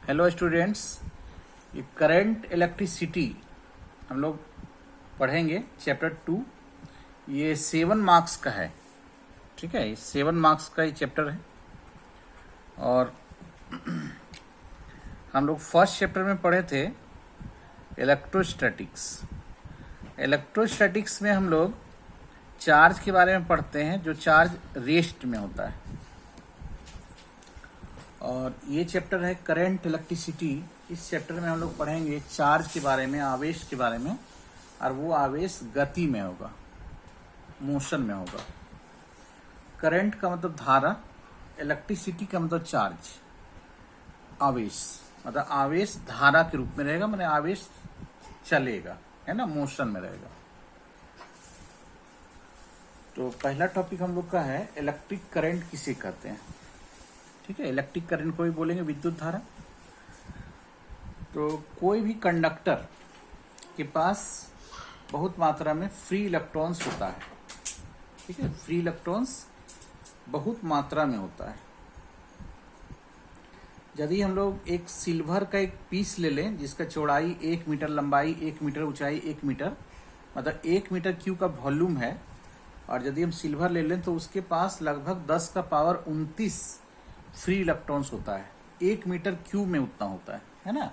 Hello students, ये current electricity हम लोग पढ़ेंगे चैप्टर 2। ये 7 मार्क्स का है। ठीक है, ये 7 मार्क्स का ये चैप्टर है। और हम लोग फर्स्ट चैप्टर में पढ़े थे इलेक्ट्रोस्टैटिक्स। इलेक्ट्रोस्टैटिक्स में हम लोग चार्ज के बारे में पढ़ते हैं, जो चार्ज रेस्ट में होता है। और ये चैप्टर है करंट इलेक्ट्रिसिटी। इस चैप्टर में हम लोग पढ़ेंगे चार्ज के बारे में, आवेश के बारे में, और वो आवेश गति में होगा, मोशन में होगा। करंट का मतलब धारा, इलेक्ट्रिसिटी का मतलब चार्ज, आवेश मतलब आवेश धारा के रूप में रहेगा, माने आवेश चलेगा, है ना, मोशन में रहेगा। तो पहला टॉपिक हम लोग का है इलेक्ट्रिक करंट किसे कहते हैं। ठीक है, इलेक्ट्रिक करंट को भी बोलेंगे विद्युत धारा। तो कोई भी कंडक्टर के पास बहुत मात्रा में फ्री इलेक्ट्रॉन्स होता है। ठीक है, फ्री इलेक्ट्रॉन्स बहुत मात्रा में होता है। यदि हम लोग एक सिल्वर का एक पीस ले लें जिसका चौड़ाई 1 मीटर, लंबाई 1 मीटर, ऊंचाई 1 मीटर, मतलब 1 मीटर क्यूब का वॉल्यूम है, और यदि हम सिल्वर ले लें तो उसके पास लगभग 10 का पावर 29 फ्री इलेक्ट्रॉन्स होता है। 1 मीटर क्यूब में उतना होता है ना।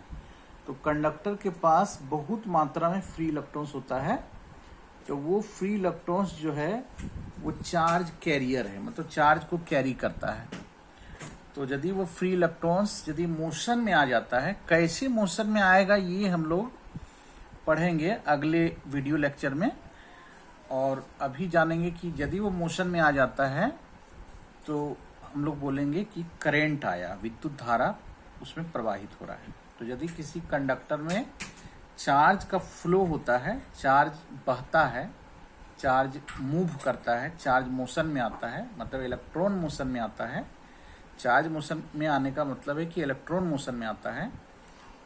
तो कंडक्टर के पास बहुत मात्रा में फ्री इलेक्ट्रॉन्स होता है। तो वो फ्री इलेक्ट्रॉन्स जो है वो चार्ज कैरियर है, मतलब चार्ज को कैरी करता है। तो यदि वो फ्री इलेक्ट्रॉन्स यदि मोशन में आ जाता है, कैसे मोशन में आएगा ये हम लोग पढ़ेंगे अगले वीडियो लेक्चर में। और अभी जानेंगे कि यदि वो मोशन में आ जाता है तो हम लोग बोलेंगे कि करंट आया, विद्युत धारा उसमें प्रवाहित हो रहा है। तो यदि किसी कंडक्टर में चार्ज का फ्लो होता है, चार्ज बहता है, चार्ज मूव करता है, चार्ज मोशन में आता है, मतलब इलेक्ट्रॉन मोशन में आता है। चार्ज मोशन में आने का मतलब है कि इलेक्ट्रॉन मोशन में आता है।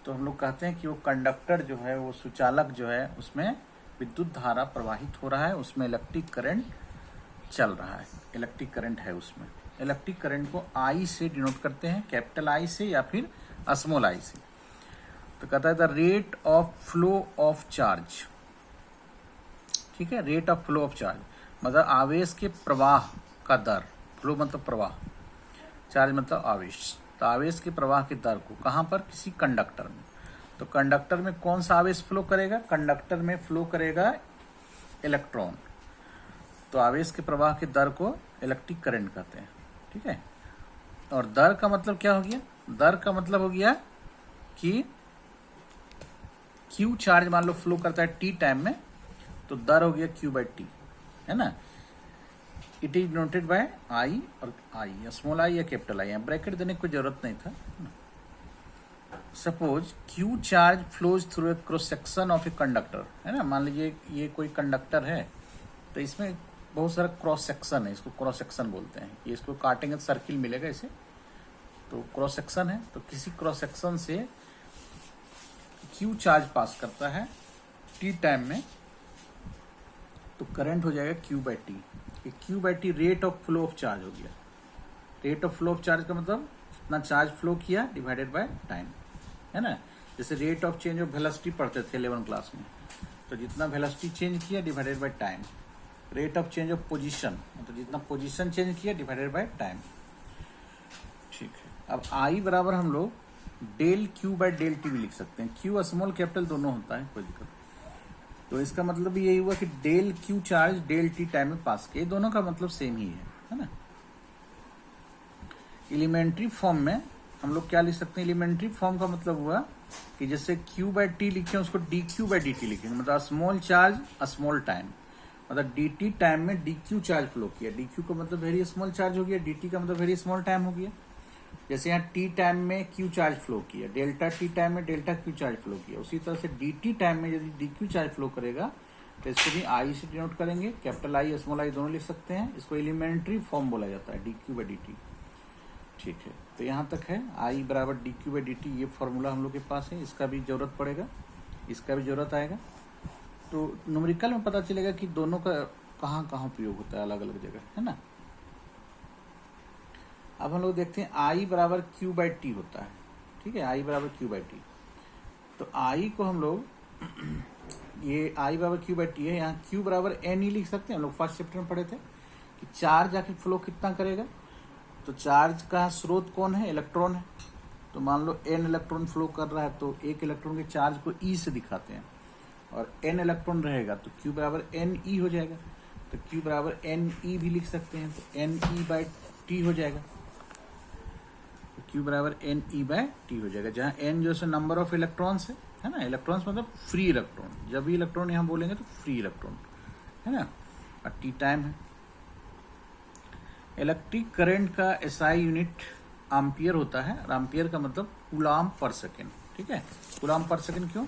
तो हम लोग कहते हैं कि वो कंडक्टर जो है, वो सुचालक जो है, उसमें विद्युत धारा प्रवाहित हो रहा है, उसमें इलेक्ट्रिक करंट चल रहा है, इलेक्ट्रिक करंट है उसमें। इलेक्ट्रिक करंट को आई से डिनोट करते हैं, कैपिटल आई से या फिर स्मॉल आई से। तो कहता है the rate of flow of charge. ठीक है, rate of flow of charge मतलब आवेश के प्रवाह का दर। फ्लो मतलब प्रवाह, चार्ज मतलब आवेश। तो आवेश के प्रवाह के दर को कहाँ पर, किसी कंडक्टर में। तो कंडक्टर में कौन सा आवेश फ्लो करेगा, कंडक्टर में फ्लो करेगा इलेक्ट्रॉन। तो आवेश के प्रवाह के दर को इलेक्ट्रिक करंट कहते हैं। ठीक है, और दर का मतलब क्या हो गया, दर का मतलब हो गया कि क्यू चार्ज मान लो फ्लो करता है टी टाइम में, तो दर हो गया क्यू बाई टी, है ना। इट इज नोटेड बाय आई, और आई स्मॉल आई या कैपिटल आई, ब्रैकेट देने की कोई जरूरत नहीं था। Suppose Q charge flows through a cross section of a conductor, है ना। मान लीजिए ये कोई कंडक्टर है, तो इसमें बहुत सारा क्रॉस सेक्शन है, इसको क्रॉस सेक्शन बोलते हैं। ये इसको काटेंगे तो सर्किल मिलेगा इसे, तो क्रॉस सेक्शन है। तो किसी क्रॉस सेक्शन से क्यू चार्ज पास करता है टी टाइम में, तो करंट हो जाएगा Q by T. Q by T rate of flow of charge हो गया। Rate of flow of charge का मतलब जितना चार्ज फ्लो किया डिवाइडेड बाय टाइम, है ना। जैसे rate of change of velocity पढ़ते थे 11 क्लास में, तो जितना वेलोसिटी चेंज किया divided by time. Rate of change of position मतलब जितना पोजीशन चेंज किया डिवाइडेड बाय टाइम। ठीक है, अब आई बराबर हम लोग del Q by del T भी लिख सकते हैं। क्यू स्मॉल कैपिटल दोनों होता है, कोई दिक्कत। तो इसका मतलब भी यही हुआ कि del Q charge del T time में पास किया, दोनों का मतलब सेम ही है ना। एलिमेंट्री फॉर्म में हम लोग क्या लिख सकते हैं, एलिमेंट्री फॉर्म का मतलब हुआ कि जैसे क्यू बाय टी लिखे उसको D Q by D T लिखेंगे, मतलब स्मॉल चार्ज स्मॉल टाइम, मतलब डी टी टाइम में डी क्यू चार्ज फ्लो किया। डी क्यू का मतलब वेरी स्मॉल चार्ज हो गया, डी टी का मतलब वेरी स्मॉल टाइम हो गया। जैसे यहाँ टी टाइम में क्यू चार्ज फ्लो किया, डेल्टा टी टाइम में डेल्टा क्यू चार्ज फ्लो किया, उसी तरह से डी टी टाइम में यदि डी क्यू चार्ज फ्लो करेगा तो इसको भी आई से डिनोट करेंगे, कैपिटल आई स्मॉल आई दोनों लिख सकते हैं। इसको एलिमेंट्री फॉर्म बोला जाता है, D Q by D T. ठीक है, तो यहाँ तक है आई बराबर D Q by D T, ये फॉर्मूला हम लोग के पास है। इसका भी जरूरत पड़ेगा, इसका भी जरूरत आएगा। तो न्यूमेरिकल में पता चलेगा कि दोनों का कहाँ कहाँ उपयोग होता है, अलग अलग जगह, है ना। अब हम लोग देखते हैं आई बराबर क्यू बाई टी होता है। ठीक है, आई बराबर क्यू बाई टी। तो आई को हम लोग ये आई बराबर क्यू बाई टी है, यहाँ क्यू बराबर एन ही लिख सकते हैं। हम लोग फर्स्ट चैप्टर में पढ़े थे कि चार्ज आके फ्लो कितना करेगा। तो चार्ज का स्रोत कौन है? इलेक्ट्रॉन है। तो मान लो एन इलेक्ट्रॉन फ्लो कर रहा है, तो एक इलेक्ट्रॉन के चार्ज को ई से दिखाते हैं, और एन इलेक्ट्रॉन रहेगा तो क्यू बराबर एन ई हो जाएगा। तो क्यू बराबर एन ई भी लिख सकते हैं, तो एन ई बाई टी हो जाएगा। तो क्यू बराबर एन ई बाय टी हो जाएगा, जहाँ एन जो है नंबर ऑफ इलेक्ट्रॉन्स है ना, इलेक्ट्रॉन्स मतलब फ्री इलेक्ट्रॉन। जब भी इलेक्ट्रॉन यहाँ बोलेंगे तो फ्री इलेक्ट्रॉन है ना, और टी टाइम है। इलेक्ट्रिक करंट का एसआई यूनिट एम्पियर होता है, और एम्पियर का मतलब कूलॉम पर सेकेंड। ठीक है, कूलॉम पर सेकेंड क्यों?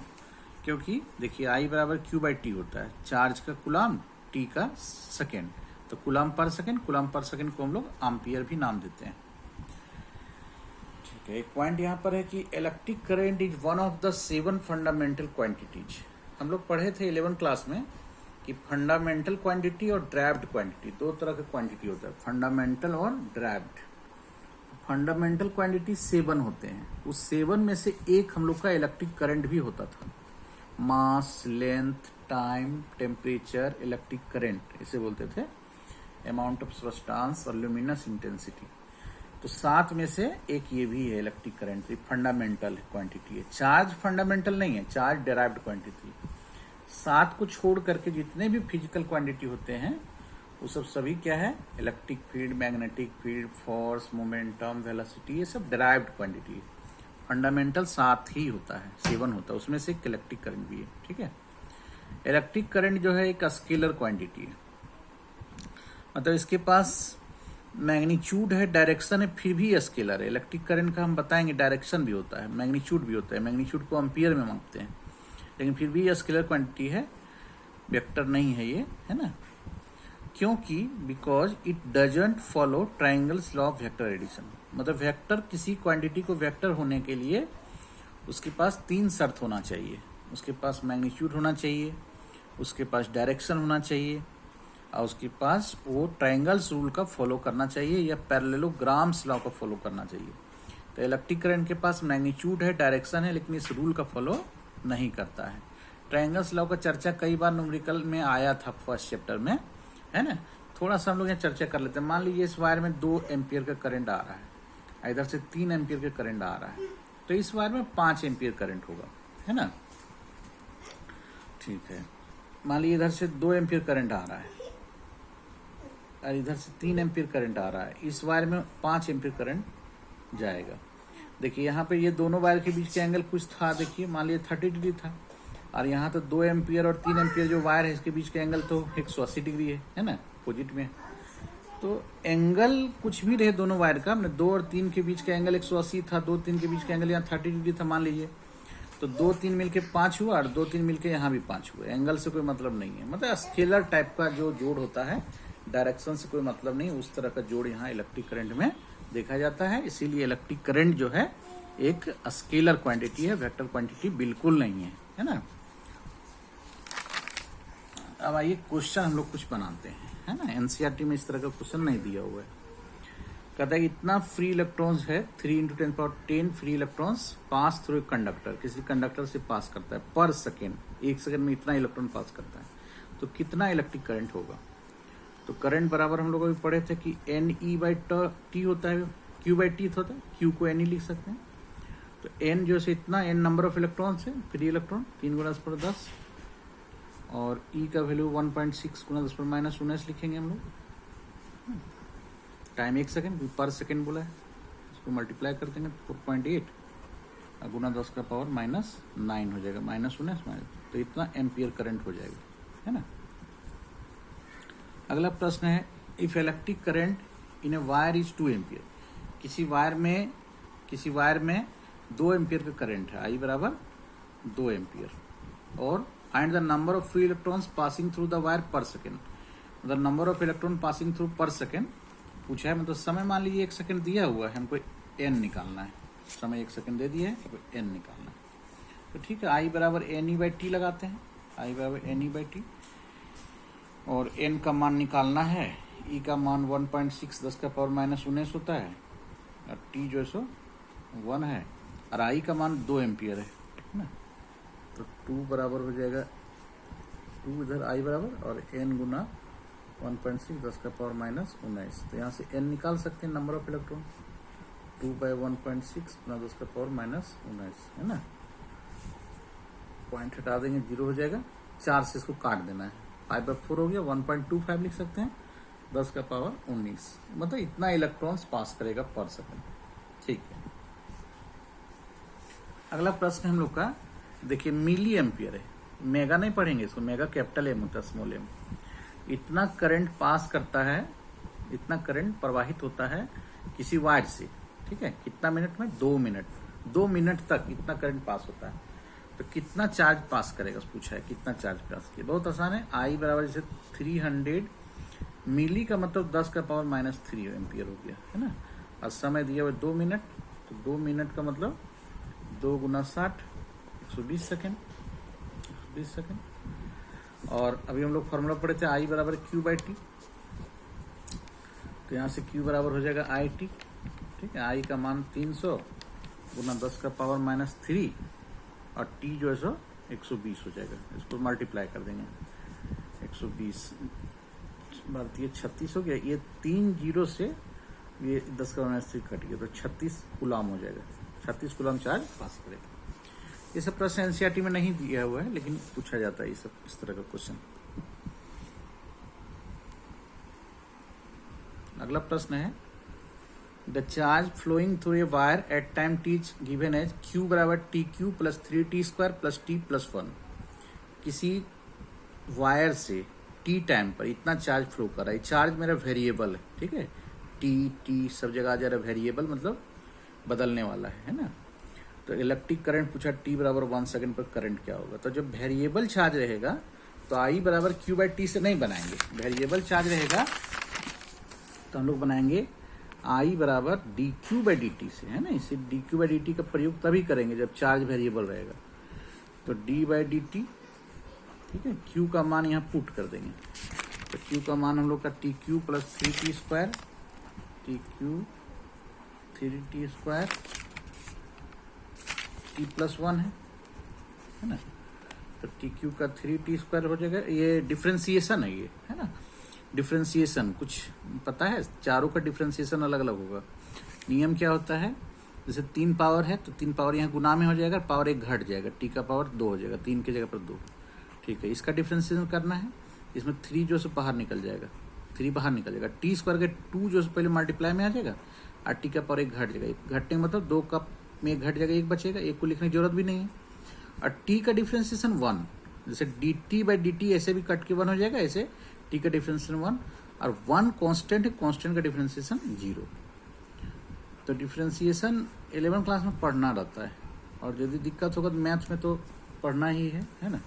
क्योंकि देखिए आई बराबर क्यू बाई टी होता है, चार्ज का कूलॉम, टी का सेकेंड, तो कूलॉम पर सेकेंड, कूलॉम पर सेकेंड को हम लोग एम्पियर भी नाम देते हैं। ठीक है, एक पॉइंट यहाँ पर है कि electric current is one of the 7 fundamental quantities. हम लोग पढ़े थे 11 क्लास में कि फंडामेंटल क्वांटिटी और ड्राइव्ड क्वांटिटी, दो तरह का क्वांटिटी होता है, फंडामेंटल और ड्राइव्ड। फंडामेंटल क्वांटिटी 7 होते हैं, उस 7 में से एक हम लोग का इलेक्ट्रिक करंट भी होता था। Mass, length, time, temperature, electric current इसे बोलते थे, अमाउंट ऑफ सब्सटेंस और ल्यूमिनस इंटेंसिटी। तो 7 में से एक ये भी है इलेक्ट्रिक करंट, फंडामेंटल क्वांटिटी है। चार्ज फंडामेंटल नहीं है, चार्ज डेराइव्ड क्वांटिटी। 7 को छोड़ करके जितने भी फिजिकल क्वांटिटी होते हैं वो सब सभी क्या है? Electric field, magnetic field, force, momentum, velocity, ये सब डेराइव्ड क्वांटिटी है। फंडामेंटल 7 ही होता है, 7 होता है, उसमें से एक इलेक्ट्रिक करंट भी है। ठीक है, इलेक्ट्रिक करंट जो है एक स्केलर क्वांटिटी है, मतलब इसके पास मैग्नीट्यूड है, डायरेक्शन है, फिर भी स्केलर है। इलेक्ट्रिक करंट का हम बताएंगे डायरेक्शन भी होता है, मैग्नीट्यूड भी होता है, मैग्नीट्यूड को एम्पियर में मापते हैं, लेकिन फिर भी स्केलर क्वांटिटी है, वेक्टर नहीं है ये, है ना। क्योंकि because it doesn't follow triangles law of vector addition. मतलब वेक्टर, किसी क्वांटिटी को वेक्टर होने के लिए उसके पास 3 शर्त होना चाहिए। उसके पास मैग्नीट्यूड होना चाहिए, उसके पास डायरेक्शन होना चाहिए, और उसके पास वो ट्राइंगल्स रूल का फॉलो करना चाहिए या पैरेललोग्राम्स लॉ का फॉलो करना चाहिए। तो इलेक्ट्रिक करंट के पास मैग्नीट्यूड है, डायरेक्शन है, लेकिन इस रूल का फॉलो नहीं करता है। ट्राइंगल्स लॉ का चर्चा कई बार न्यूमेरिकल में आया था फर्स्ट चैप्टर में, है ना। थोड़ा सा हम लोग यहाँ चर्चा कर लेते हैं। मान लीजिए इस वायर में 2 एम्पियर का करंट आ रहा है, इधर से 3 एम्पियर का करंट आ रहा है, तो इस वायर में 5 एम्पियर करंट होगा, है ना। ठीक है, मान लीजिए इधर से 2 एम्पियर करंट आ रहा है और इधर से 3 एम्पियर करंट आ रहा है, इस वायर में 5 एम्पियर करंट जाएगा। देखिए यहाँ पे ये दोनों वायर के बीच का एंगल कुछ था, देखिए मान लीजिए 30 डिग्री था, और यहाँ तो 2 एम्पियर और 3 एम्पियर जो वायर है इसके बीच का एंगल तो 180 डिग्री है ना, अपोजिट में। तो एंगल कुछ भी रहे दोनों वायर का, 2 और 3 के बीच का एंगल 180 था, 2 3 के बीच का एंगल यहाँ 30 डिग्री था मान लीजिए, तो 2 3 मिलके 5 हुआ और 2 3 मिलके यहाँ भी 5 हुआ। एंगल से कोई मतलब नहीं है, मतलब स्केलर टाइप का जो जोड़ होता है, डायरेक्शन से कोई मतलब नहीं, उस तरह का जोड़ यहाँ इलेक्ट्रिक करंट में देखा जाता है। इसीलिए इलेक्ट्रिक करंट जो है एक स्केलर क्वांटिटी है, वेक्टर क्वांटिटी बिल्कुल नहीं है ना। अब आइए क्वेश्चन हम लोग कुछ बनाते हैं, है ना। एनसीईआरटी में इस तरह का क्वेश्चन नहीं दिया हुआ है। कहता है इतना फ्री इलेक्ट्रॉन्स है, 3 × 10⁻10 free electrons pass through conductor, किसी कंडक्टर से पास करता है पर सेकेंड, 1 सेकेंड में इतना इलेक्ट्रॉन पास करता है, तो कितना इलेक्ट्रिक करंट होगा। तो करंट बराबर हम लोग अभी पढ़े थे कि एन ई बाई टी होता है, क्यू बाई टी होता है, क्यू को एन ई लिख सकते हैं। तो एन जो है इतना, एन नंबर ऑफ इलेक्ट्रॉन्स है, फ्री इलेक्ट्रॉन 3 × 10⁻10, और ई का वैल्यू 1.6 × 10⁻19 लिखेंगे हम लोग। टाइम 1 सेकेंड, पर सेकेंड बोला है, इसको मल्टीप्लाई कर देंगे 4.8 गुना 10 का पावर -9 हो जाएगा, -19, तो इतना एम्पियर करंट हो जाएगा, है ना। अगला प्रश्न है, if electric current in a wire is 2 ampere. किसी वायर में 2 एम्पियर का करंट है, आई बराबर 2 एम्पियर, और find the number of free electrons passing through the wire पर सेकेंड। मतलब number of electron passing through पर सेकेंड पूछा है, मतलब समय मान लीजिए 1 सेकेंड दिया हुआ है, हमको एन निकालना है, समय 1 सेकेंड दे दिया है, हमको एन निकालना है। तो ठीक है, आई बराबर एन ई बाई टी लगाते हैं, आई बराबर एन ई बाई टी, और एन का मान निकालना है, ई का मान 1.6 10 का पावर -19 होता है, और टी जो है 1 है, और आई का मान 2 एम्पियर है ना। तो 2 बराबर हो जाएगा 2 इधर आई बराबर और n गुना 1.6 10 का पावर माइनस 19। तो यहाँ से n निकाल सकते हैं नंबर ऑफ इलेक्ट्रॉन 2/1.6 गुना 10 का पावर माइनस 19 है ना। पॉइंट हटा देंगे 0 हो जाएगा। 4 से इसको काट देना है 5/4 हो गया 1.25 लिख सकते हैं 10 का पावर 19 मतलब इतना इलेक्ट्रॉन्स पास करेगा पर सेकंड। ठीक है, अगला प्रश्न हम लोग का देखिए मिली एम्पियर है। मेगा नहीं पढ़ेंगे इसको, मेगा कैपिटल एम होता है स्मॉल एम। इतना करंट पास करता है, इतना करंट प्रवाहित होता है किसी वायर से, ठीक है। कितना मिनट में? 2 मिनट। 2 मिनट तक इतना करंट पास होता है। तो कितना चार्ज पास करेगा पूछा है, कितना चार्ज पास किया। बहुत आसान है, आई बराबर जैसे 300 मिली का मतलब 10 का पावर माइनस 3 एम्पियर हो गया है ना। और समय दिया हुआ 2 मिनट, तो 2 मिनट का मतलब 2 गुना 60 120 सेकेंड, 120 सेकेंड। और अभी हम लोग फॉर्मूला पढ़े थे आई बराबर क्यू बाई टी। तो यहाँ से क्यू बराबर हो जाएगा आई टी, ठीक है। आई का मान 300 गुना 10 का पावर माइनस 3 और टी जो है सो 120 हो जाएगा। इसको मल्टीप्लाई कर देंगे 120 भारतीय 36 हो गया। ये 3 जीरो से ये 10 का माइनस 3 कट गया तो 36 गुलाम हो जाएगा। 36 गुलाम चार्ज पास करेगा। ये सब प्रश्न एनसीईआरटी में नहीं दिया हुआ है लेकिन पूछा जाता है ये सब इस तरह का क्वेश्चन। अगला प्रश्न है the charge flowing through a wire at time t given as q बराबर t q plus 3t² plus t plus 1। किसी वायर से टी टाइम पर इतना चार्ज फ्लो कर रहा है। चार्ज मेरा वेरिएबल है, ठीक है। टी सब जगह आ जा रहा है, वेरिएबल मतलब बदलने वाला है ना। तो इलेक्ट्रिक करंट पूछा टी बराबर 1 सेकंड पर करंट क्या होगा। तो जब वेरिएबल चार्ज रहेगा तो आई बराबर क्यू बाई टी से नहीं बनाएंगे। वेरिएबल चार्ज रहेगा तो हम लोग बनाएंगे आई बराबर D Q by D T से, है ना। इसे D Q by D T का प्रयोग तभी करेंगे जब चार्ज वेरिएबल रहेगा। तो डी बाई डी टी, ठीक है। क्यू का मान यहाँ पुट कर देंगे। तो क्यू का मान हम लोग का T q plus 3t² T Q 3t² T plus 1 है ना। तो टी क्यू का 3t² हो जाएगा। ये डिफ्रेंसिएशन है, ये है ना। डिफ्रेंसिएशन कुछ पता है, चारों का डिफ्रेंसिएशन अलग अलग होगा। नियम क्या होता है, जैसे 3 पावर है तो 3 पावर यहाँ गुना में हो जाएगा, पावर 1 घट जाएगा, टी का पावर 2 हो जाएगा, 3 की जगह पर 2, ठीक है। इसका डिफ्रेंसिएशन करना है। इसमें 3 जो से बाहर निकल जाएगा, 3 बाहर निकल जाएगा। टी स्क्वायर के 2 जो से पहले मल्टीप्लाई में आ जाएगा और टी का पावर 1 घट जाएगा। घटने का मतलब 2 का में 1 घट जाएगा, 1 बचेगा, 1 को लिखने की जरूरत भी नहीं है। और टी का डिफ्रेंसिएशन 1, जैसे D T by D T ऐसे भी कट के 1 हो जाएगा, ऐसे टी का डिफ्रेंसिएशन 1 और 1 कांस्टेंट है, कांस्टेंट का डिफ्रेंसिएशन 0। तो डिफ्रेंसिएशन 11 क्लास में पढ़ना रहता है और यदि दिक्कत होगा तो मैथ्स में तो पढ़ना ही है ना।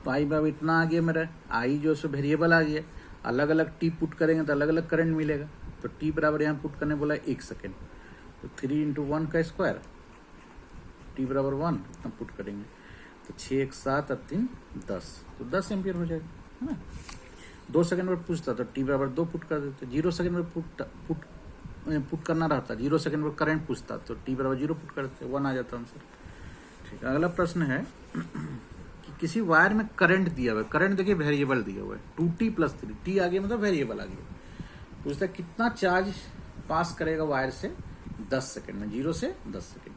तो आई बराबर इतना आ गया मेरा, आई जो सो वेरिएबल आ गया। अलग अलग टी पुट करेंगे तो अलग अलग करंट मिलेगा। तो टी बराबर यहाँ पुट करने बोला 1 सेकेंड, तो 3 × 1 का स्क्वायर, टी बराबर 1 हम पुट करेंगे तो 6 1 7 और 3 10, तो 10 एम्पियर हो जाएगा, है ना। 2 सेकंड पर पूछता तो टी बराबर 2 पुट कर देते। 0 सेकंड पर पुट करना रहता, 0 सेकंड पर करंट पूछता तो टी बराबर 0 पुट कर देते, 1 आ जाता आंसर। ठीक है, अगला प्रश्न है कि किसी वायर में करंट दिया हुआ है। करंट देखिए वेरिएबल दिया हुआ है 2t प्लस 3, टी आ गया मतलब वेरिएबल आ गया। पूछता है कितना चार्ज पास करेगा वायर से 10 सेकंड में, 0 से 10 सेकंड।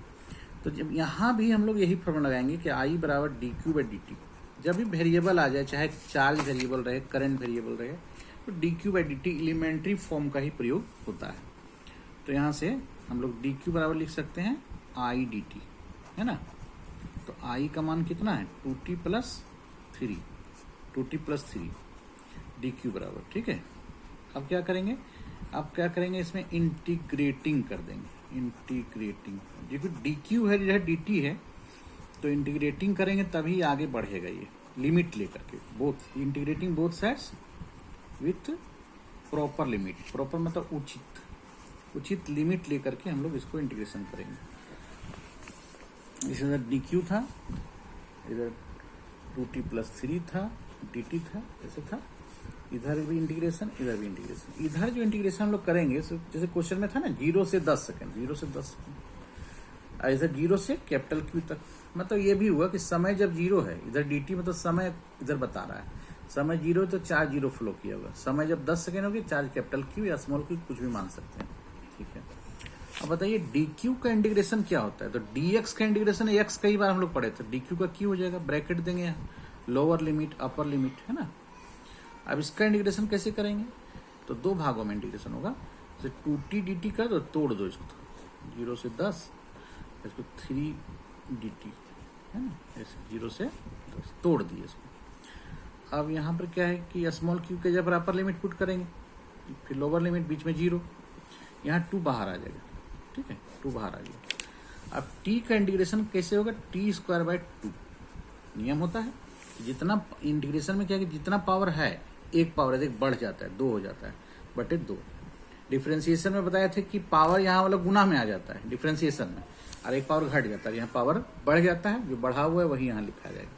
तो जब यहाँ भी हम लोग यही फॉर्मूला लगाएंगे कि आई बराबर D Q by D T. जब भी वेरिएबल आ जाए, चाहे चार्ज वेरिएबल रहे, करंट वेरिएबल रहे, तो D Q by D T elementary form का ही प्रयोग होता है। तो यहाँ से हम लोग डी क्यू बराबर लिख सकते हैं आई डी टी, है ना। तो आई का मान कितना है 2t plus 3, 2t plus 3 D Q बराबर, ठीक है। अब क्या करेंगे, अब क्या करेंगे, इसमें इंटीग्रेटिंग कर देंगे। इंटीग्रेटिंग देखो डी क्यू है, जो है डी टी है, तो इंटीग्रेटिंग करेंगे तभी आगे बढ़ेगा। ये लिमिट लेकर के, both integrating both sides with proper limit. Proper मतलब उचित लिमिट लेकर के हम लोग इसको इंटीग्रेशन करेंगे। इस इधर डी क्यू था, इधर 2t प्लस 3 था, डी टी था, ऐसे था। इधर भी इंटीग्रेशन, इधर भी इंटीग्रेशन। इधर जो इंटीग्रेशन हम लोग करेंगे जैसे क्वेश्चन में था ना 0 से 10 सेकंड, 0 से 10 सेकंड, और इधर 0 से कैपिटल Q तक। मतलब ये भी हुआ कि समय जब 0 है, इधर dt मतलब समय इधर बता रहा है, समय 0 तो चार्ज 0 फ्लो किया होगा। समय जब 10 सेकेंड होगी, चार्ज कैपिटल Q या स्मॉल q कुछ भी मान सकते हैं, ठीक है। अब बताइए dq का इंटीग्रेशन क्या होता है। तो dx का इंटीग्रेशन x कई बार हम लोग पढ़े थे, dq का q हो जाएगा, ब्रैकेट देंगे यहाँ, लोअर लिमिट अपर लिमिट, है ना। अब इसका इंटीग्रेशन कैसे करेंगे, तो दो भागों में इंटीग्रेशन होगा। जैसे 2t dt कर दो, तोड़ दो इसको, 0 से 10, इसको 3 dt, है ना, ऐसे 0 से 10 तोड़ दिए इसको। अब यहाँ पर क्या है कि स्मॉल q के जब अपर लिमिट पुट करेंगे, फिर लोअर लिमिट, बीच में 0, यहाँ 2 बाहर आ जाएगा, ठीक है, 2 बाहर आ गया। अब t का इंटीग्रेशन कैसे होगा, t²/2 नियम होता है। जितना इंटीग्रेशन में क्या है कि जितना पावर है, एक पावर है, बढ़ जाता है, 2 हो जाता है, बटे 2। डिफ्रेंसिएशन में बताया थे कि पावर यहाँ वाला गुना में आ जाता है डिफ्रेंसिएशन में, और एक पावर घट जाता है, यहाँ पावर बढ़ जाता है, जो बढ़ा हुआ है वही यहाँ लिखा जाएगा,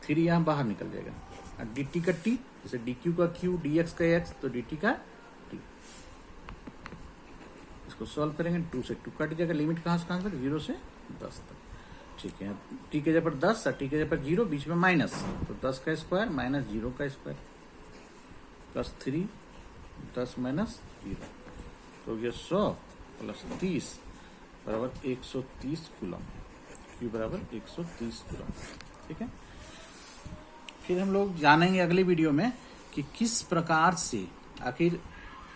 3 यहाँ बाहर निकल जाएगा। और dt का t, जैसे dq का q, dx का x, तो dt का t। इसको सॉल्व करेंगे, 2 से 2 कट जाएगा, लिमिट कहाँ से कहाँ तक, 0 से 10 तक, ठीक है। t के जगह पर 10 और t के जगह पर 0, बीच में माइनस, तो 10 का स्क्वायर माइनस 0 का स्क्वायर प्लस 3, 10 माइनस 0, तो ये 100 प्लस 30 बराबर 130 कूलम, Q बराबर 130 कूलम, ठीक है। फिर हम लोग जानेंगे अगले वीडियो में कि किस प्रकार से आखिर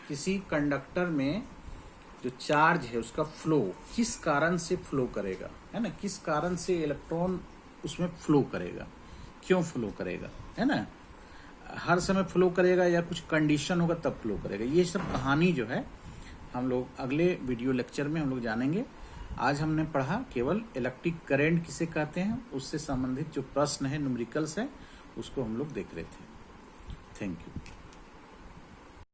किसी कंडक्टर में जो चार्ज है उसका फ्लो किस कारण से फ्लो करेगा, है ना, किस कारण से इलेक्ट्रॉन उसमें फ्लो करेगा, क्यों फ्लो करेगा, है ना, हर समय फ्लो करेगा या कुछ कंडीशन होगा तब फ्लो करेगा। ये सब कहानी जो है हम लोग अगले वीडियो लेक्चर में हम लोग जानेंगे। आज हमने पढ़ा केवल इलेक्ट्रिक करंट किसे कहते हैं, उससे संबंधित जो प्रश्न है, न्यूमेरिकल्स है, उसको हम लोग देख रहे थे। Thank you.